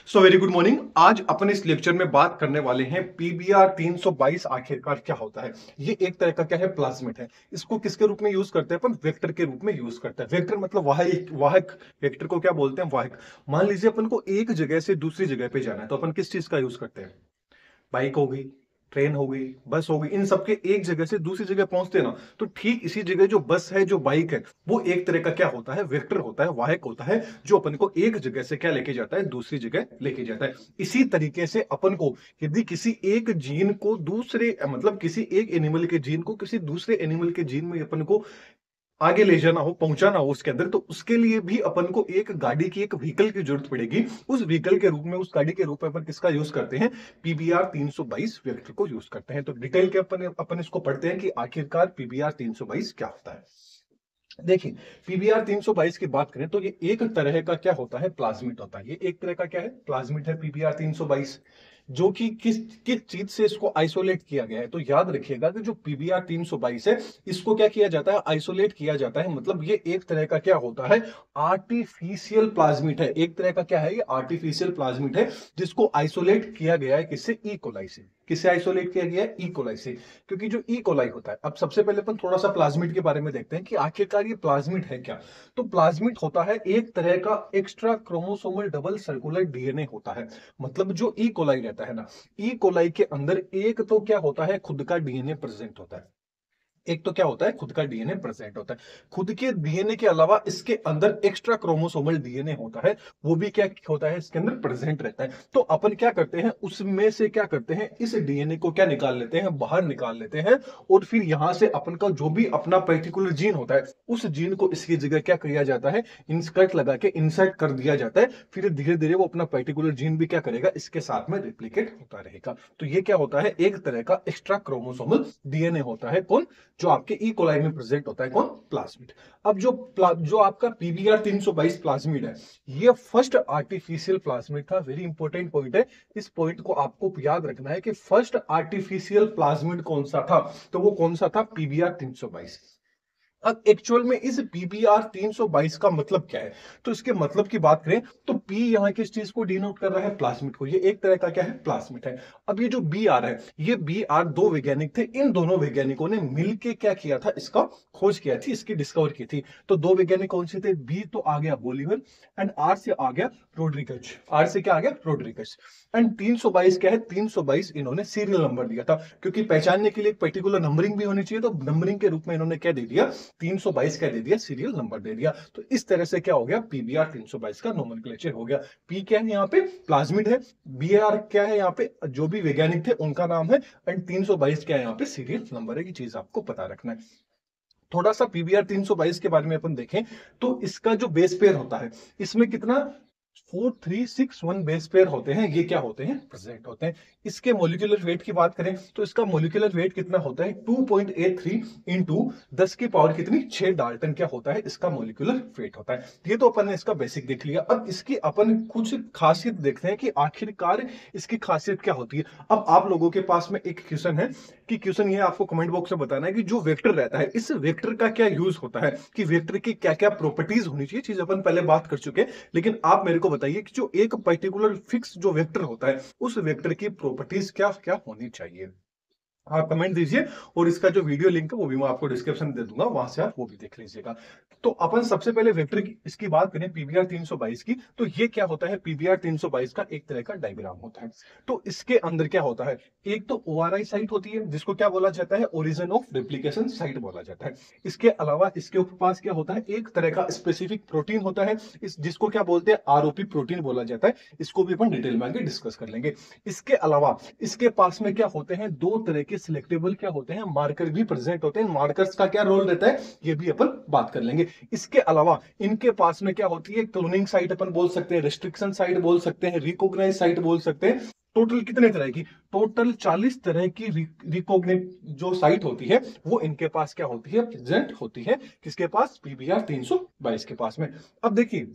So very good morning. आज अपन इस lecture में बात करने वाले हैं पीबीआर 322 आखिरकार क्या होता है। ये एक तरह का क्या है, प्लाज्मिड है। इसको किसके रूप में यूज करते हैं अपन? वेक्टर के रूप में यूज करते हैं। वेक्टर मतलब वाहक। वाहक वेक्टर को क्या बोलते हैं? वाहक। मान लीजिए अपन को एक जगह से दूसरी जगह पे जाना है तो अपन किस चीज का यूज करते हैं? बाइक हो गई, ट्रेन हो गई, बस हो गई। इन सबके एक जगह से दूसरी जगह पहुंचते ना, तो ठीक इसी जगह जो बस है, जो बाइक है, वो एक तरह का क्या होता है? वेक्टर होता है, वाहक होता है, जो अपन को एक जगह से क्या लेके जाता है? दूसरी जगह लेके जाता है। इसी तरीके से अपन को यदि किसी एक जीन को दूसरे मतलब किसी एक एनिमल के जीन को किसी दूसरे एनिमल के जीन में अपन को आगे ले जाना हो, पहुंचाना हो उसके अंदर, तो उसके लिए भी अपन को एक गाड़ी की, एक व्हीकल की जरूरत पड़ेगी। उस व्हीकल के रूप में, उस गाड़ी के रूप में अपन किसका यूज करते हैं? पीबीआर 322 वेक्टर को यूज करते हैं। तो डिटेल के अपन इसको पढ़ते हैं कि आखिरकार पीबीआर 322 क्या होता है। देखिए, पीबीआर 322 की बात करें तो ये एक तरह का क्या होता है? प्लाज्मिड होता है। ये एक तरह का क्या है? प्लाज्मिड है पीबीआर 322, जो कि किस किस चीज से इसको आइसोलेट किया गया है। तो याद रखिएगा कि जो पीबीआर 322 है, इसको क्या किया जाता है? आइसोलेट किया जाता है। मतलब ये एक तरह का क्या होता है? आर्टिफिशियल प्लाज्मिड है। एक तरह का क्या है? ये आर्टिफिशियल प्लाज्मिड है, जिसको आइसोलेट किया गया है किससे? ई कोलाई से। किससे आइसोलेट किया गया है? ई कोलाई से। क्योंकि जो ई कोलाई होता है, अब सबसे पहले अपन थोड़ा सा प्लाज्मिड के बारे में देखते हैं कि आखिरकार ये प्लाज्मिड है क्या। तो प्लाज्मिड होता है एक तरह का extra chromosomal double circular DNA होता है। मतलब जो ई कोलाई रहता है ना, ई कोलाई के अंदर एक तो क्या होता है? खुद का डीएनए प्रेजेंट होता है। एक तो क्या होता है? खुद का डीएनए प्रेजेंट होता है। खुद के डीएनए के अलावा इसके अंदर एक्स्ट्रा क्रोमोसोमल डीएनए होता है, वो भी क्या होता है? इसके अंदर प्रेजेंट रहता है। तो अपन क्या करते हैं? उसमें से क्या करते हैं? इस डीएनए को क्या निकाल लेते हैं? बाहर निकाल लेते हैं। और फिर यहां से अपन का जो भी अपना पर्टिकुलर जीन होता है, उस जीन को इसकी जगह क्या किया जाता है? इंसर्ट लगा के इंसर्ट कर दिया जाता है। फिर धीरे धीरे वो अपना पर्टिकुलर जीन भी क्या करेगा? इसके साथ में रिप्लिकेट होता रहेगा। तो ये क्या होता है? एक तरह का एक्स्ट्रा क्रोमोसोमल डीएनए होता है। कौन? जो आपके ई कोलाई में प्रेजेंट होता है। कौन? प्लाज्मिड। अब जो आपका पीबीआर 322 प्लाज्मिड है, ये फर्स्ट आर्टिफिशियल प्लाज्मिड था। वेरी इंपॉर्टेंट पॉइंट है। इस पॉइंट को आपको याद रखना है कि फर्स्ट आर्टिफिशियल प्लाज्मिड कौन सा था? तो वो कौन सा था? पीबीआर 322। अब एक्चुअल में इस पीबीआर 322 का मतलब क्या है? तो इसके मतलब की बात करें तो पी यहां किस चीज को डिनोट कर रहा है? प्लाज्मिड को। ये एक तरह का क्या है? प्लाज्मिड है। अब ये जो बी आर है, ये बी आर दो वैज्ञानिक थे। इन दोनों वैज्ञानिकों ने मिलकर क्या किया था? इसका खोज किया थी, इसकी डिस्कवर की थी। तो दो वैज्ञानिक कौन से थे? बी तो आ गया बोलिवर, एंड आर से आ गया रोड्रिगज। आर से क्या आ गया? रोड्रिगज। एंड 322 क्या है? 322 इन्होंने सीरियल नंबर दिया था, क्योंकि पहचानने के लिए एक पर्टिकुलर नंबरिंग भी होनी चाहिए। तो नंबरिंग के रूप में इन्होंने क्या दे दिया? 322 क्या दे दिया? सीरियल नंबर दे दिया। तो इस तरह से क्या हो गया? पीबीआर 322 का नोमेनक्लेचर हो गया। पी क्या है? यहाँ पे प्लाज्मिड है। बी आर क्या है? यहाँ पे जो भी वैज्ञानिक थे उनका नाम है। एंड 322 क्या है? यहाँ पे सीरियल नंबर है। ये चीज आपको पता रखना है। थोड़ा सा पीबीआर 322 के बारे में अपन देखें तो इसका जो बेस पेयर होता है, इसमें कितना? 4361 बेस पेयर होते हैं। ये क्या होते हैं? प्रेजेंट होते हैं। इसके मोलिकुलर वेट की बात करें तो इसका मोलिकुलर वेट कितना होता है? 2.83 इंटू 10 की पावर कितनी? 6 डाल्टन क्या होता है? इसका मोलिकुलर वेट होता है। ये तो अपन ने इसका बेसिक देख लिया। अब इसकी अपन कुछ खासियत देखते हैं कि आखिरकार इसकी खासियत क्या होती है। अब आप लोगों के पास में एक क्वेश्चन है कि क्वेश्चन ये आपको कमेंट बॉक्स में बताना है कि जो वेक्टर रहता है, इस वेक्टर का क्या यूज होता है, कि वेक्टर की क्या क्या प्रॉपर्टीज होनी चाहिए। चीज अपन पहले बात कर चुके हैं, लेकिन आप मेरे को बताइए कि जो एक पर्टिकुलर फिक्स जो वेक्टर होता है, उस वेक्टर की प्रॉपर्टीज क्या क्या होनी चाहिए। आप कमेंट दीजिए, और इसका जो वीडियो लिंक है वो भी मैं आपको डिस्क्रिप्शन में दे दूंगा, वहां से आप वो भी देख लीजिएगा। तो अपन सबसे पहले वेक्टर की इसकी बात करें पीबीआर 322 की, तो ये क्या होता है? पीबीआर 322 का एक तरह का डायग्राम होता है। तो इसके अंदर क्या होता है? एक तो ओआरआई साइट होती है, जिसको क्या बोला जाता है? ओरिजिन ऑफ रेप्लिकेशन साइट बोला जाता है। इसके अलावा इसके पास क्या होता है? एक तरह का स्पेसिफिक प्रोटीन होता है, जिसको क्या बोलते हैं? आरओपी प्रोटीन बोला जाता है। इसको भी अपन डिटेल में आगे डिस्कस कर लेंगे। इसके अलावा इसके पास में क्या होते हैं? दो तरह के सिलेक्टेबल क्या होते हैं? मार्कर भी प्रेजेंट होते हैं। मार्कर्स का क्या रोल रहता है? ये भी अपन बात कर लेंगे। इसके अलावा इनके पास में क्या होती है? क्लोनिंग साइट अपन बोल सकते हैं, रेस्ट्रिक्शन साइट बोल सकते हैं, रिकॉग्नाइज साइट बोल सकते हैं। टोटल कितने तरह की? टोटल 40 तरह की रिकॉग्निट जो साइट होती है, वो इनके पास क्या होती है? प्रेजेंट होती है। किसके पास? पीबीआर 322 के पास में। अब देखिए,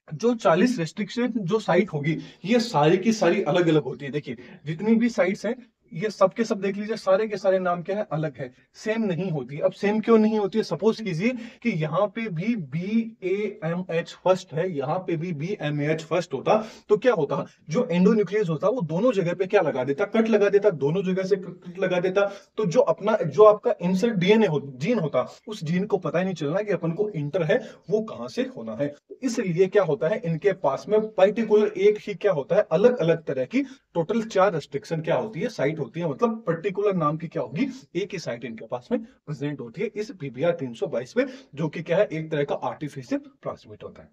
जो 40 रेस्ट्रिक्शन जो साइट होगी, ये सारी की सारी अलग अलग होती है। देखिए, जितनी भी साइट्स हैं, ये सब के सब देख लीजिए, सारे के सारे नाम क्या है, अलग है, सेम नहीं होती। अब सेम क्यों नहीं होती है? सपोज कीजिए कि यहाँ पे भी BAMH फर्स्ट है, यहाँ पे भी BMAH फर्स्ट होता, तो क्या होता, जो एंडोन्यूक्लियस होता वो दोनों जगह पे क्या लगा देता, कट लगा देता, दोनों जगह से कट लगा देता। तो जो आपका इंसर्ट DNA जीन होता, उस जीन को पता ही नहीं चलना कि अपन को इंटर है वो कहां से होना है। इसलिए क्या होता है, इनके पास में पर्टिकुलर एक ही क्या होता है, अलग अलग तरह की टोटल 4 रेस्ट्रिक्शन क्या होती है, साइट होती है, मतलब पर्टिकुलर नाम की क्या होगी, एक ही साइट इनके पास में प्रेजेंट होती है इस PBR 322 में, जो कि क्या है, एक तरह का आर्टिफिशियल प्लाज्मिड होता है।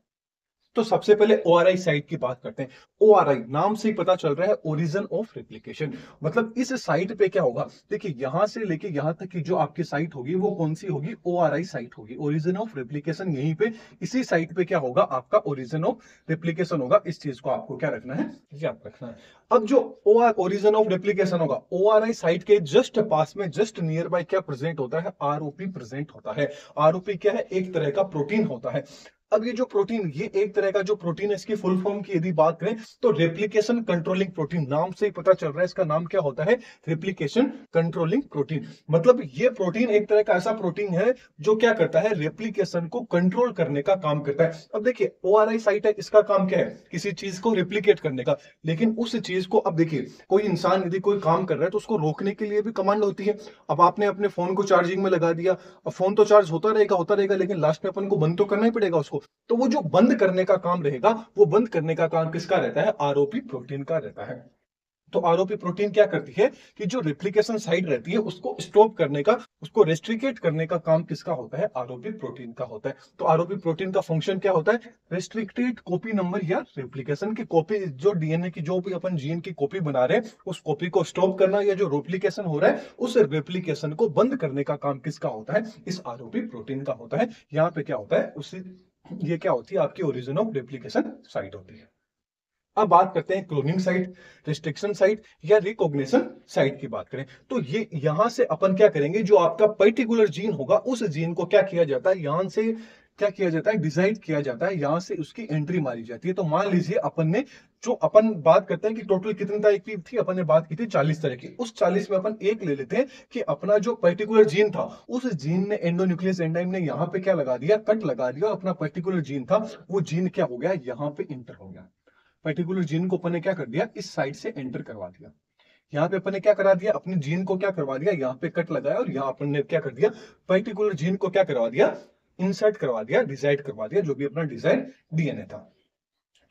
तो सबसे पहले ORI साइट की बात करते हैं। ORI नाम से ही पता चल रहा है, ओरिजिन ऑफ रेप्लिकेशन, मतलब इस साइट पे क्या होगा, देखिए यहां से लेके यहां तक की जो आपकी साइट होगी वो कौन सी होगी, ORI साइट होगी, ओरिजिन ऑफ रेप्लिकेशन। यहीं पे इसी साइट पे क्या होगा, आपका ओरिजिन ऑफ रेप्लिकेशन होगा। इस चीज को आपको क्या रखना है, याद रखना है। अब जो ओरिजिन ऑफ रेप्लिकेशन होगा, ORI साइट के जस्ट पास में, जस्ट नियर बाय क्या प्रेजेंट होता है, ROP प्रेजेंट होता है। ROP क्या है, एक तरह का प्रोटीन होता है। अब ये जो प्रोटीन, ये एक तरह का जो प्रोटीन है, इसकी फुल फॉर्म की यदि बात करें तो रेप्लिकेशन कंट्रोलिंग प्रोटीन, नाम से ही पता चल रहा है इसका नाम क्या होता है, रेप्लिकेशन कंट्रोलिंग प्रोटीन। मतलब ये प्रोटीन एक तरह का ऐसा प्रोटीन है जो क्या करता है, रेप्लिकेशन को कंट्रोल करने का काम करता है। अब देखिए ORI साइट है, इसका काम क्या है, किसी चीज को रेप्लिकेट करने का, लेकिन उस चीज को, अब देखिए कोई इंसान यदि कोई काम कर रहा है तो उसको रोकने के लिए भी कमांड होती है। अब आपने अपने फोन को चार्जिंग में लगा दिया, अब फोन तो चार्ज होता रहेगा, लेकिन लास्ट में अपन को बंद तो करना ही पड़ेगा उसको। तो वो जो बंद करने का काम रहेगा, वो बंद करने का काम किसका रहता है, ROP प्रोटीन का रहता है। तो ROP प्रोटीन क्या करती है कि जो रेप्लिकेशन साइट रहती है उसको स्टॉप करने का, उसको रेस्ट्रिकेट करने का काम किसका होता है, ROP प्रोटीन का होता है। तो ROP प्रोटीन का फंक्शन क्या होता है, रेस्ट्रिक्टेड कॉपी नंबर या रेप्लिकेशन की कॉपी, जो DNA की जो भी अपन जीन की कॉपी बना रहे हैं उस कॉपी को स्टॉप करना, या जो रेप्लिकेशन हो रहा है उस रेप्लिकेशन को बंद करने का काम किसका होता है, इस ROP प्रोटीन का होता है। यहाँ पे क्या होता है, उसी ये क्या होती है, आपकी ओरिजिन ऑफ रेप्लिकेशन साइट होती है। अब बात करते हैं क्लोनिंग साइट, रिस्ट्रिक्शन साइट या रिकॉग्निशन साइट की बात करें, तो ये यहां से अपन क्या करेंगे, जो आपका पर्टिकुलर जीन होगा उस जीन को क्या किया जाता है, यहां से क्या किया जाता है, डिसाइड किया जाता है, यहां से उसकी एंट्री मारी जाती है। तो मान लीजिए अपन ने, जो अपन बात करते हैं कि टोटल कितनी तरह की थी, अपन ने बात की थी 40 तरह की, उस 40 में अपन एक ले लेते हैं कि अपना जो पर्टिकुलर जीन था, उस जीन ने, एंडोन्यूक्लियस एंजाइम ने यहाँ पे क्या लगा दिया, कट लगा दिया, अपना पर्टिकुलर जीन था वो जीन क्या हो गया, यहाँ पे इंटर हो गया। पर्टिकुलर जीन को अपन ने क्या कर दिया, इस साइड से एंटर करवा दिया। यहाँ पे अपन ने क्या करा दिया, अपने जीन को क्या करवा दिया, यहाँ पे कट लगाया, और यहाँ अपन ने क्या कर दिया, पर्टिकुलर जीन को क्या करवा दिया, इंसर्ट करवा दिया, डिसाइड करवा दिया, जो भी अपना डिजाइन DNA था।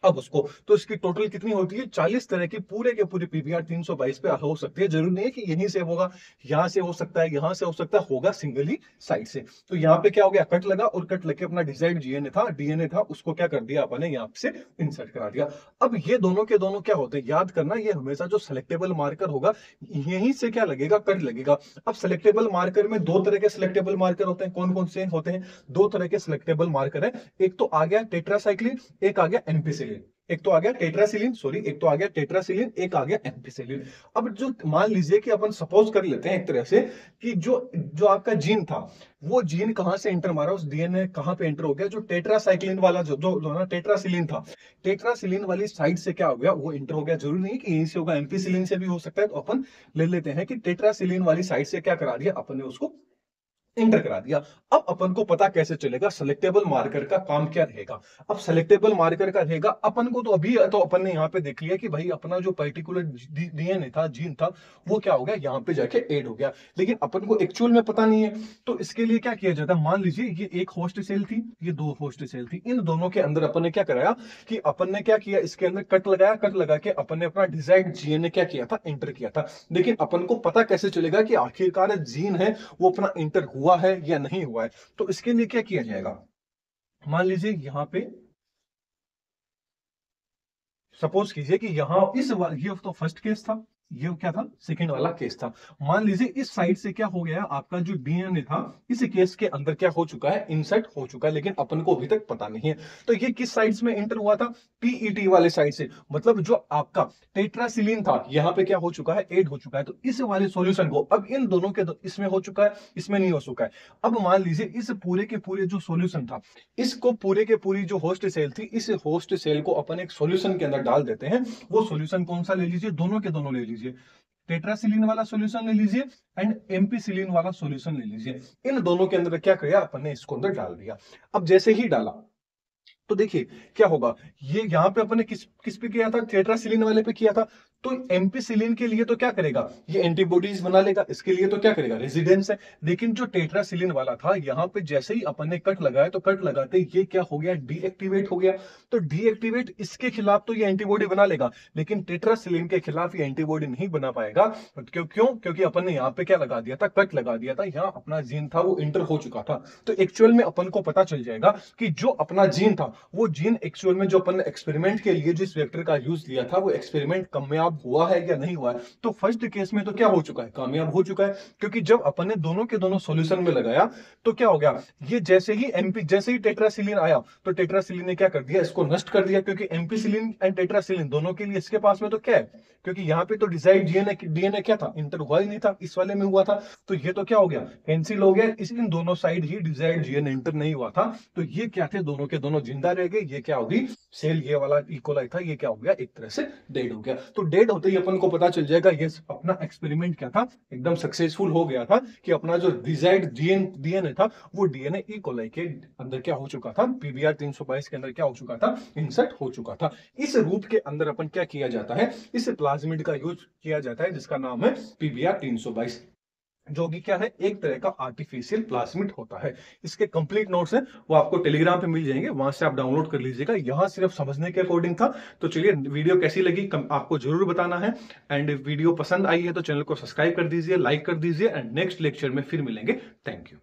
अब उसको, तो इसकी टोटल कितनी होती है, 40 तरह की पूरे के पूरे PBR 322 पे हो सकती है। जरूरी नहीं है कि यहीं से होगा, यहां से हो सकता है, यहां से हो सकता है, होगा सिंगल ही साइड से। तो यहाँ पे क्या हो गया, कट लगा, और कट लगे अपना डिजाइड DNA था, उसको क्या कर दिया अपन ने, यहाँ से इंसर्ट करा दिया। अब ये दोनों के दोनों क्या होते हैं, याद करना, ये हमेशा जो सिलेक्टेबल मार्कर होगा यहीं से क्या लगेगा, कट लगेगा। अब सिलेक्टेबल मार्कर में दो तरह के सिलेक्टेबल मार्कर होते हैं, कौन कौन से होते हैं, दो तरह के सिलेक्टेबल मार्कर है, एक तो आ गया टेट्रासाइक्लिन, एक आ गया एम्पिसिलिन। एक तो आ गया टेट्रासिलिन, सॉरी, एक तो आ गया टेट्रासिलिन, एक आ गया एम्पिसिलिन। अब जो मान लीजिए कि अपन सपोज कर लेते हैं एक तरह से कि जो जो आपका जीन था, वो जीन कहां से एंटर मारा, उस DNA कहां पे एंटर हो गया, जो टेट्रासाइक्लिन वाला जो ना टेट्रासिलिन था, टेट्रासिलिन वाली साइड से क्या हो गया, वो एंटर हो गया। जरूरी नहीं कि यहीं से होगा, एम्पिसिलिन से भी हो सकता है। तो अपन ले लेते हैं कि टेट्रासिलिन वाली साइड से क्या करा दिया, अपन ने उसको इंटर करा दिया। अब अपन को पता कैसे चलेगा सिलेक्टेबल मार्कर का काम क्या रहेगा। अब सिलेक्टेबल मार्कर का रहेगा, अपन को तो अभी तो अपन ने यहाँ पे देख लिया कि भाई अपना जो पर्टिकुलर DNA था, जीन था, वो क्या हो गया, यहाँ पे जाके ऐड हो गया, लेकिन अपन को एक्चुअल में पता नहीं है। तो इसके लिए क्या किया जाता है, मान लीजिए ये एक होस्ट सेल थी, ये दो होस्ट सेल थी, इन दोनों के अंदर अपन ने क्या कराया कि अपन ने क्या किया, इसके अंदर कट लगाया, कट लगा के अपन ने अपना डिजाइर्ड DNA क्या किया था, एंटर किया था। लेकिन अपन को पता कैसे चलेगा कि आखिरकार जीन है वो अपना इंटर हुआ है या नहीं हुआ है। तो इसके लिए क्या किया जाएगा, मान लीजिए यहां पे सपोज कीजिए कि यहां ये तो फर्स्ट केस था, ये क्या था, सेकंड वाला केस था। मान लीजिए इस साइड से क्या हो गया, आपका जो DNA था इस केस के अंदर क्या हो चुका है, इंसर्ट हो चुका है, लेकिन अपन को अभी तक पता नहीं है। तो ये किस साइड में इंटर हुआ था, PET वाले साइड से, मतलब जो आपका टेट्रासिलिन था यहाँ पे क्या हो चुका है, ऐड हो चुका है। तो इस वाले सॉल्यूशन को अब इन दोनों के इसमें हो चुका है, इसमें नहीं हो चुका है। अब मान लीजिए इस पूरे के पूरे जो सॉल्यूशन था, इसको पूरे के पूरी जो होस्ट सेल थी, इस होस्ट सेल को अपन एक सॉल्यूशन के अंदर डाल देते हैं। वो सॉल्यूशन कौन सा ले लीजिए, दोनों के दोनों ले लीजिए। टेट्रासिलिन वाला सॉल्यूशन ले लीजिए एंड एम्पीसिलिन वाला सॉल्यूशन ले लीजिए। इन दोनों के अंदर क्या किया अपन ने, इसको अंदर डाल दिया। अब जैसे ही डाला तो देखिए क्या होगा, ये यहां पे अपन ने किस किस पे किया था, टेट्रासिलिन वाले पे किया था। तो एम्पीसिलिन के लिए तो क्या करेगा, ये एंटीबॉडीज बना लेगा, इसके लिए तो क्या करेगा, रेजिडेंस है। लेकिन जो टेट्रासिलिन वाला था, यहाँ पे जैसे ही अपन ने कट लगाया तो कट लगाते ही ये क्या हो गया, डीएक्टिवेट हो गया। तो डीएक्टिवेट इसके खिलाफ तो ये एंटीबॉडी बना लेगा, लेकिन टेट्रासिलिन के खिलाफ ये एंटीबॉडी नहीं बना पाएगा। क्योंकि अपन ने यहाँ पे क्या लगा दिया था, कट लगा दिया था, यहाँ अपना जीन था वो इंटर हो चुका था। तो एक्चुअल में अपन को पता चल जाएगा कि जो अपना जीन था, वो जीन एक्चुअल में जो अपन ने एक्सपेरिमेंट के लिए जिस वेक्टर का यूज लिया था, वो एक्सपेरिमेंट कामयाब हुआ है या नहीं हुआ है। तो फर्स्ट केस में तो क्या हो चुका है, कामयाब हो चुका है, क्योंकि जब अपन ने दोनों के दोनों सॉल्यूशन में लगाया तो क्या हो गया, ये जैसे ही टेट्रासिलिन आया तो टेट्रासिलिन ने क्या कर दिया, इसको नष्ट कर दिया। क्योंकि एम्पीसिलिन एंड टेट्रासिलिन दोनों के लिए इसके पास में तो क्या है, क्योंकि यहाँ पे तो डिजाइड डीएनए क्या था, इंटर हुआ ही नहीं था, इस वाले में हुआ था। तो ये तो क्या हो गया, कैंसिल हो गया, इन दोनों साइड ही डिजाइड डीएनए इंटर नहीं हुआ था। तो ये क्या थे, दोनों के दोनों जिंदा रह गए। ये क्या होगी, सेल ये वाला इकोलाई था, ये क्या हो गया, एक तरह से डेड हो गया। तो डेड होते ही अपन को पता चल जाएगा ये अपना एक्सपेरिमेंट क्या था, एकदम सक्सेसफुल हो गया था, कि अपना जो डिजाइड डीएनए था वो डीएनए इकोलाई के अंदर क्या हो चुका था, पीबीआर 322 के अंदर क्या हो चुका था, इंसर्ट हो चुका था। इस रूप के अंदर अपन क्या किया जाता है, इस प्लाज्मिड का यूज किया जाता है, जिसका नाम है पीबीआर 322, जो कि क्या है, एक तरह का आर्टिफिशियल प्लाज्मिड होता है। इसके कंप्लीट नोट्स हैं, वो आपको टेलीग्राम पे मिल जाएंगे, वहां से आप डाउनलोड कर लीजिएगा। यहाँ सिर्फ समझने के अकॉर्डिंग था। तो चलिए, वीडियो कैसी लगी आपको जरूर बताना है, एंड वीडियो पसंद आई है तो चैनल को सब्सक्राइब कर दीजिए, लाइक कर दीजिए, एंड नेक्स्ट लेक्चर में फिर मिलेंगे। Thank you.